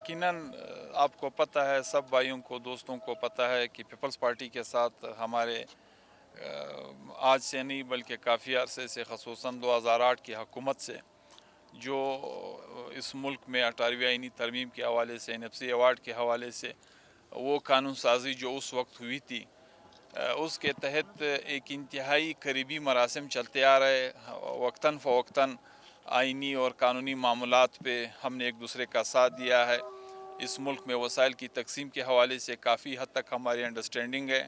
यकीनन आपको पता है, सब भाइयों को दोस्तों को पता है कि पीपल्स पार्टी के साथ हमारे आज से नहीं बल्कि काफ़ी अरसे से ख़ुसूसन 2008 की हुकूमत से जो इस मुल्क में 18वीं आईनी तरमीम के हवाले से NFC अवार्ड के हवाले से वो कानून साजी जो उस वक्त हुई थी, उसके तहत एक इंतहाई करीबी मरासिम चलते आ रहे। वक्तन फ़वक्तन आइनी और कानूनी मामलात पे हमने एक दूसरे का साथ दिया है। इस मुल्क में वसाइल की तकसीम के हवाले से काफ़ी हद तक हमारी अंडरस्टैंडिंग है।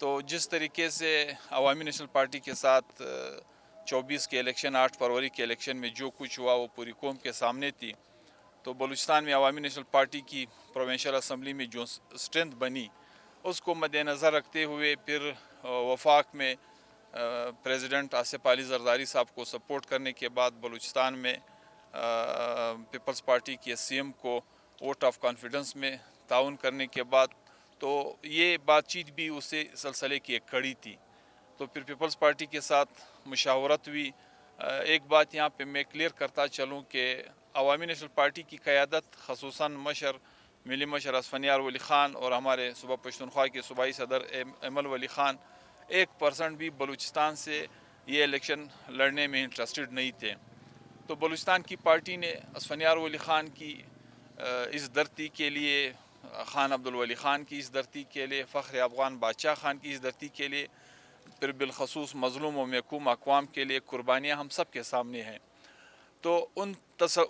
तो जिस तरीके से अवामी नेशनल पार्टी के साथ 24 के इलेक्शन, 8 फरवरी के इलेक्शन में जो कुछ हुआ वो पूरी कौम के सामने थी। तो बलूचिस्तान में अवामी नेशनल पार्टी की प्रोविंशियल असम्बली में जो स्ट्रेंथ बनी, उसको मद्देनज़र रखते हुए फिर वफाक में प्रेसिडेंट आसिफ अली जरदारी साहब को सपोर्ट करने के बाद बलूचिस्तान में पीपल्स पार्टी के CM को वोट ऑफ कॉन्फिडेंस में ताउन करने के बाद तो ये बातचीत भी उसी सिलसिले की एक कड़ी थी। तो फिर पीपल्स पार्टी के साथ मुशावरत हुई। एक बात यहाँ पे मैं क्लियर करता चलूँ कि अवामी नेशनल पार्टी की क़यादत ख़ुसूसन मिली मशर असफनियार वली ख़ान और हमारे सूबा पश्तूनख्वा के सूबाई सदर एमल वली ख़ान 1% भी बलूचिस्तान से ये इलेक्शन लड़ने में इंटरेस्टेड नहीं थे। तो बलूचिस्तान की पार्टी ने असफनियार वली ख़ान की इस धरती के लिए, ख़ान अब्दुल वली ख़ान की इस धरती के लिए, फ़ख्र अफ़गान बादशाह ख़ान की इस धरती के लिए, फिर बिलखसूस मज़लूम व महकूम अक़वाम के लिए कुर्बानियाँ हम सब के सामने हैं। तो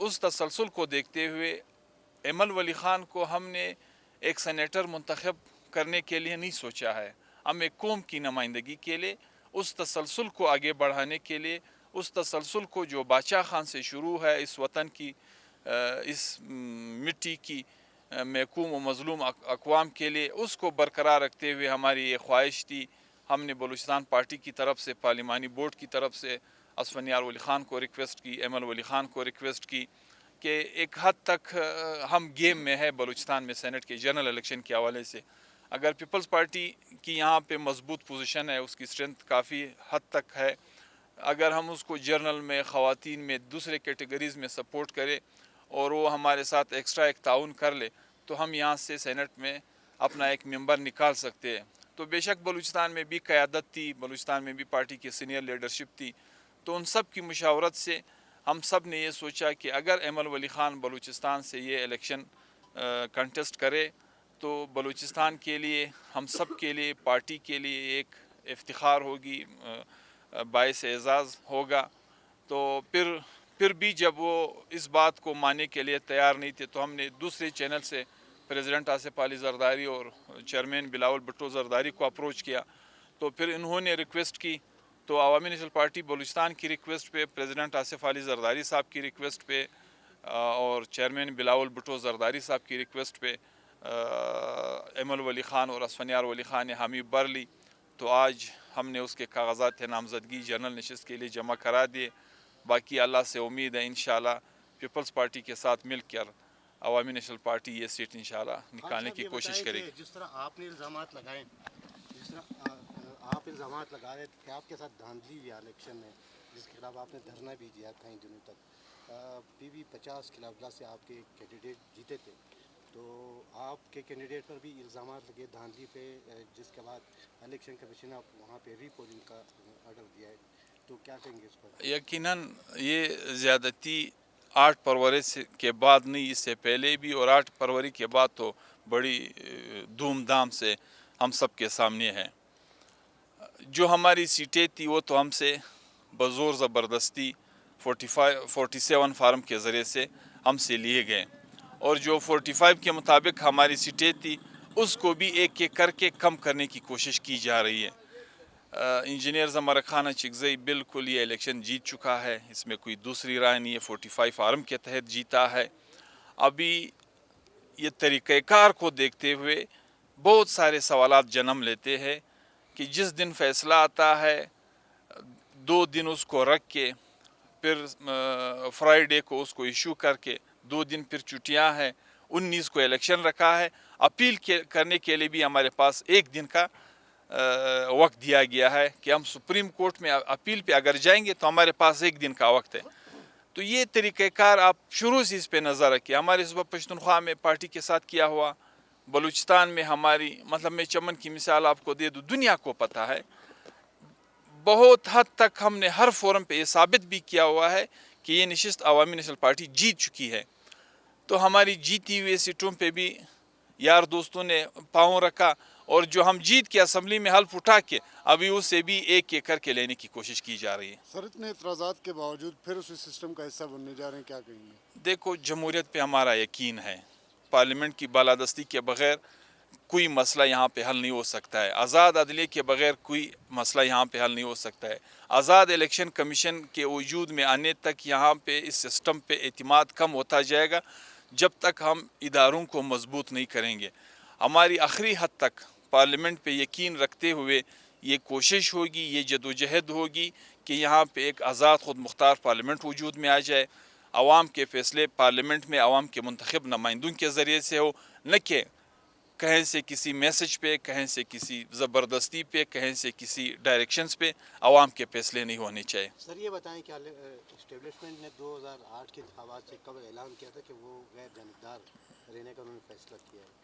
उस तसलसल को देखते हुए एमल वली ख़ान को हमने एक सेनेटर मुंतखब करने के लिए नहीं सोचा है। हम एक कौम की नुमाइंदगी के लिए, उस तसलसल को आगे बढ़ाने के लिए, उस तसलसल को जो बादशाह ख़ान से शुरू है, इस वतन की, इस मिट्टी की महकूम व मज़लूम अक़वाम के लिए, उसको बरकरार रखते हुए हमारी ये ख्वाहिश थी। हमने बलूचिस्तान पार्टी की तरफ से, पार्लिमानी बोर्ड की तरफ से असफनियार वली ख़ान को रिक्वेस्ट की, एमल वली ख़ान को रिक्वेस्ट की कि एक हद तक हम गेम में है बलूचिस्तान में सेनेट के जनरल इलेक्शन के हवाले से। अगर पीपल्स पार्टी की यहाँ पे मजबूत पोजीशन है, उसकी स्ट्रेंथ काफ़ी हद तक है, अगर हम उसको जर्नल में, ख़वातीन में, दूसरे कैटेगरीज़ में सपोर्ट करें और वो हमारे साथ एक्स्ट्रा एक ताउन कर ले तो हम यहाँ से सेनेट में अपना एक मेंबर निकाल सकते हैं। तो बेशक बलूचिस्तान में भी क़यादत थी, बलूचिस्तान में भी पार्टी की सीनियर लीडरशिप थी। तो उन सब की मुशावरत से हम सब ने ये सोचा कि अगर एमल वली ख़ान बलूचिस्तान से ये इलेक्शन कंटेस्ट करे तो बलूचिस्तान के लिए, हम सब के लिए, पार्टी के लिए एक इफ्तिखार होगी, बाइस एज़ाज़ होगा। तो फिर भी जब वो इस बात को मानने के लिए तैयार नहीं थे तो हमने दूसरे चैनल से प्रेसिडेंट आसिफ अली जरदारी और चेयरमैन बिलावल भुट्टो जरदारी को अप्रोच किया। तो फिर इन्होंने रिक्वेस्ट की, तो अवामी नेशनल पार्टी बलूचिस्तान की रिक्वेस्ट पे, प्रेसिडेंट आसिफ अली जरदारी साहब की रिक्वेस्ट पे और चेयरमैन बिलावल भुट्टो जरदारी साहब की रिक्वेस्ट पे एमल वली ख़ान और असफनियार वली ख़ान ने हामी भर ली। तो आज हमने उसके कागजात नामजदगी जनरल नशिस्त के लिए जमा करा दिए। बाकी अल्लाह से उम्मीद है इंशाल्लाह पीपल्स पार्टी के साथ मिलकर अवामी नेशनल पार्टी ये सीट इंशाल्लाह निकालने की कोशिश करेगी। जिस तरह आपने इल्ज़ामात लगाए, जिस तरह आप इल्ज़ामात लगा रहे थे कि आपके साथ धांधली हुई इलेक्शन में, जिसके खिलाफ आपने धरना भी दिया कई दिनों तक, PV 50 खिलाफला से आपके कैंडिडेट जीते थे, तो आपके कैंडिडेट पर भी इल्ज़ामात लगे धांधली पे, जिसके बाद इलेक्शन कमीशन ने वहाँ पे रीपोलिंग का ऑर्डर दिया है, तो क्या कहेंगे इस पर? यकीनन ये ज़्यादती 8 फरवरी के बाद नहीं, इससे पहले भी, और 8 फरवरी के बाद तो बड़ी धूमधाम से हम सब के सामने है। जो हमारी सीटें थी वो तो हमसे बज़ोर ज़बरदस्ती 47 फार्म के ज़रिए से हमसे लिए गए, और जो 45 के मुताबिक हमारी सीटें थी उसको भी एक एक करके कम करने की कोशिश की जा रही है। इंजीनियर ज़मर खान चिकज़ई बिल्कुल ये इलेक्शन जीत चुका है, इसमें कोई दूसरी राय नहीं है, 45 फार्म के तहत जीता है। अभी ये तरीक़ेकार को देखते हुए बहुत सारे सवालात जन्म लेते हैं कि जिस दिन फ़ैसला आता है 2 दिन उसको रख के, फिर फ्राइडे को उसको इशू करके 2 दिन फिर छुट्टियां हैं, 19 को इलेक्शन रखा है। अपील करने के लिए भी हमारे पास 1 दिन का वक्त दिया गया है कि हम सुप्रीम कोर्ट में अपील पे अगर जाएंगे तो हमारे पास 1 दिन का वक्त है। تو یہ طریقہ کار آپ شروع سے اس پہ نظر رکھیے. ہمارے صوبہ پشتونخوا میں پارٹی کے ساتھ کیا ہوا, بلوچستان میں ہماری, مطلب میں چمن کی مثال آپ کو دے دوں, دنیا کو پتہ ہے بہت حد تک ہم نے ہر فورم پہ یہ ثابت بھی کیا ہوا ہے کہ یہ نشست عوامی نیشنل پارٹی جیت چکی ہے. تو ہماری جیتی ہوئی سیٹوں پہ بھی یار دوستوں نے پاؤں رکھا, اور جو ہم جیت کے اسمبلی میں حلف اٹھا کے ابھی اس سے بھی ایک ایک کر کے لینے کی کوشش کی جا رہی ہے. سر اتنے اعتراضات کے باوجود پھر اسی سسٹم کا حصہ بننے جا رہے ہیں, کیا کہیں گے؟ دیکھو, جمہوریت پہ ہمارا یقین ہے, پارلیمنٹ کی بالادستی کے بغیر کوئی مسئلہ یہاں پہ حل نہیں ہو سکتا ہے, آزاد عدلیہ کے بغیر کوئی مسئلہ یہاں پہ حل نہیں ہو سکتا ہے. آزاد الیکشن کمیشن کے وجود میں آنے تک یہاں پہ اس سسٹم پہ اعتماد کم ہوتا جائے گا جب تک ہم اداروں کو مضبوط نہیں کریں گے. ہماری آخری حد تک پارلیمنٹ پہ یقین رکھتے ہوئے یہ کوشش ہوگی, یہ جدوجہد ہوگی کہ یہاں پہ ایک آزاد خود مختار پارلیمنٹ وجود میں آ جائے. عوام کے فیصلے پارلیمنٹ میں عوام کے منتخب نمائندوں کے ذریعے سے ہو, نہ کہ کہیں سے کسی میسج پہ, کہیں سے کسی زبردستی پہ, کہیں سے کسی ڈائریکشنز پہ عوام کے فیصلے نہیں ہونے چاہیے. سر یہ بتائیں کہ اسٹیبلشمنٹ نے 2008 کے انتخابات سے کب اعلان کیا تھا کہ وہ غیر جانبدار رہنے کا انہوں نے فیصلہ کیا ہے,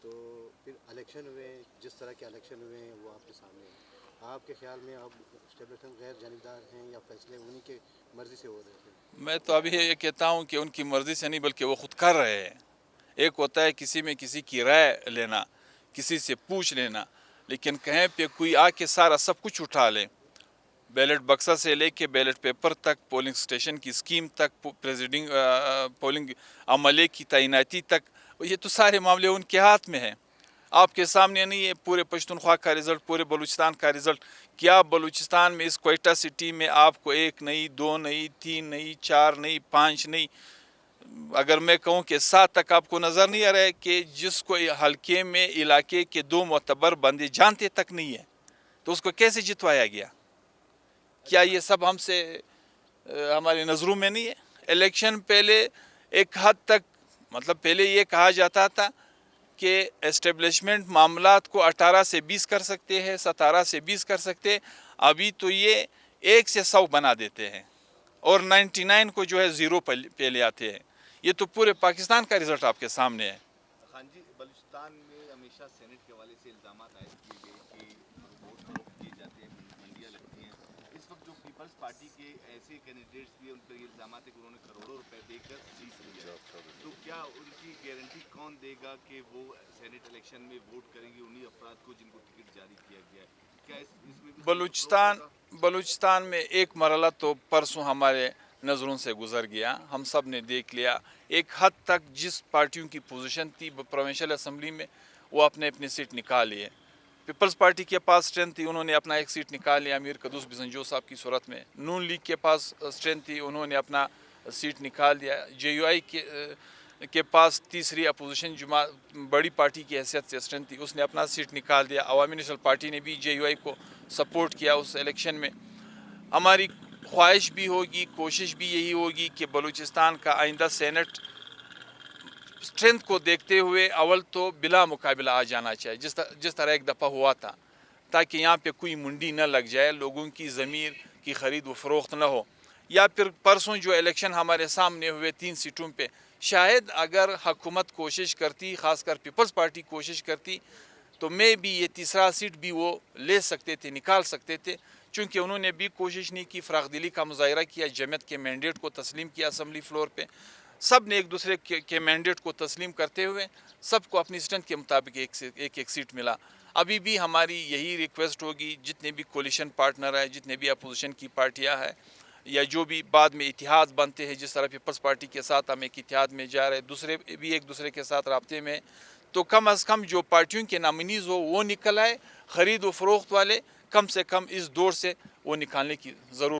تو پھر الیکشن ہوئے, جس طرح کے الیکشن ہوئے ہیں وہ آپ کے سامنے ہیں. آپ کے خیال میں اب اسٹیبلشمنٹ غیر جانبدار ہیں یا فیصلے انہی کے مرضی سے ہو رہے تھے؟ میں تو ابھی یہ کہتا ہوں کہ ان کی مرضی سے نہیں بلکہ وہ خود کر رہے ہیں. ایک ہوتا ہے کسی میں کسی کی رائے لینا, کسی سے پوچھ لینا, لیکن کہیں پہ کوئی آ کے سارا سب کچھ اٹھا لے, بیلٹ بکسہ سے لے کے بیلٹ پیپر تک, پولنگ سٹیشن کی اسکیم تک, پولنگ عملے کی تعیناتی تک, یہ تو سارے معاملے ان کے ہاتھ میں ہیں. آپ کے سامنے نہیں ہے پورے پشتونخوا کا رزلٹ, پورے بلوچستان کا رزلٹ. کیا بلوچستان میں اس کوئٹہ سٹی میں آپ کو 1 نہیں, 2 نہیں, 3 نہیں, 4 نہیں, 5 نہیں, اگر میں کہوں کہ 7 تک آپ کو نظر نہیں آ رہا ہے کہ جس کو حلقے میں علاقے کے 2 معتبر بندے جانتے تک نہیں ہے, تو اس کو کیسے جتوایا گیا؟ کیا یہ سب ہم سے ہماری نظروں میں نہیں ہے؟ الیکشن پہلے ایک حد تک, مطلب پہلے یہ کہا جاتا تھا کہ اسٹیبلشمنٹ معاملات کو 18 سے 20 کر سکتے ہیں, 17 سے 20 کر سکتے ہیں. ابھی تو یہ 1 سے 100 بنا دیتے ہیں اور 99 کو جو ہے 0 پہ لے آتے ہیں. یہ تو پورے پاکستان کا رزلٹ آپ کے سامنے ہے. خان جی, بلوچستان میں ہمیشہ سینٹ کے حوالے سے الزامات عائد کیے گئے کہ ووٹ فروخت کیے جاتے ہیں, منڈیاں لگتی ہیں. اس وقت جو پیپلز پارٹی کے ایسے کینڈیڈیٹس بھی, ان پر یہ الزامات ہے کہ انہوں نے کروڑوں روپے دے کر جیت لیا, تو کیا ان کی گارنٹی کون دے گا کہ وہ سینٹ الیکشن میں ووٹ کریں گے انہی افراد کو جن کو ٹکٹ جاری کیا گیا ہے؟ کیا اس میں بھی بلوچستان میں ایک مرحلہ تو پرسوں ہمارے نظروں سے گزر گیا, ہم سب نے دیکھ لیا. ایک حد تک جس پارٹیوں کی پوزیشن تھی پروونشل اسمبلی میں, وہ اپنے سیٹ نکال لیے. پیپلز پارٹی کے پاس اسٹرینتھ تھی, انہوں نے اپنا ایک سیٹ نکال لیا امیر قدوس بزنجو صاحب کی صورت میں. نون لیگ کے پاس اسٹرینتھ تھی, انہوں نے اپنا سیٹ نکال دیا. جے یو آئی کے پاس تیسری اپوزیشن بڑی پارٹی کی حیثیت سے اسٹرینتھ تھی, اس نے اپنا سیٹ نکال دیا. عوامی نیشنل پارٹی نے بھی جے یو آئی کو سپورٹ کیا اس الیکشن میں. ہماری خواہش بھی ہوگی, کوشش بھی یہی ہوگی کہ بلوچستان کا آئندہ سینٹ اسٹرینتھ کو دیکھتے ہوئے اول تو بلا مقابلہ آ جانا چاہیے, جس طرح ایک دفعہ ہوا تھا, تاکہ یہاں پہ کوئی منڈی نہ لگ جائے, لوگوں کی ضمیر کی خرید و فروخت نہ ہو. یا پھر پرسوں جو الیکشن ہمارے سامنے ہوئے 3 سیٹوں پہ, شاید اگر حکومت کوشش کرتی, خاص کر پیپلز پارٹی کوشش کرتی, تو میں بھی یہ تیسرا سیٹ بھی وہ لے سکتے تھے, نکال سکتے تھے. چونکہ انہوں نے بھی کوشش نہیں کی, فراخ دلی کا مظاہرہ کیا, جمعیت کے مینڈیٹ کو تسلیم کیا اسمبلی فلور پہ. سب نے ایک دوسرے کے مینڈیٹ کو تسلیم کرتے ہوئے سب کو اپنی اسٹرینتھ کے مطابق ایک سیٹ ملا. ابھی بھی ہماری یہی ریکویسٹ ہوگی, جتنے بھی کولیشن پارٹنر ہیں, جتنے بھی اپوزیشن کی پارٹیاں ہیں, یا جو بھی بعد میں اتحاد بنتے ہیں, جس طرح پیپلز پارٹی کے ساتھ ہم ایک اتحاد میں جا رہے ہیں, دوسرے بھی ایک دوسرے کے ساتھ رابطے میں, تو کم از کم جو پارٹیوں کے نامنیز ہو وہ نکل آئے. خرید و فروخت والے کم سے کم اس دور سے وہ نکالنے کی ضرورت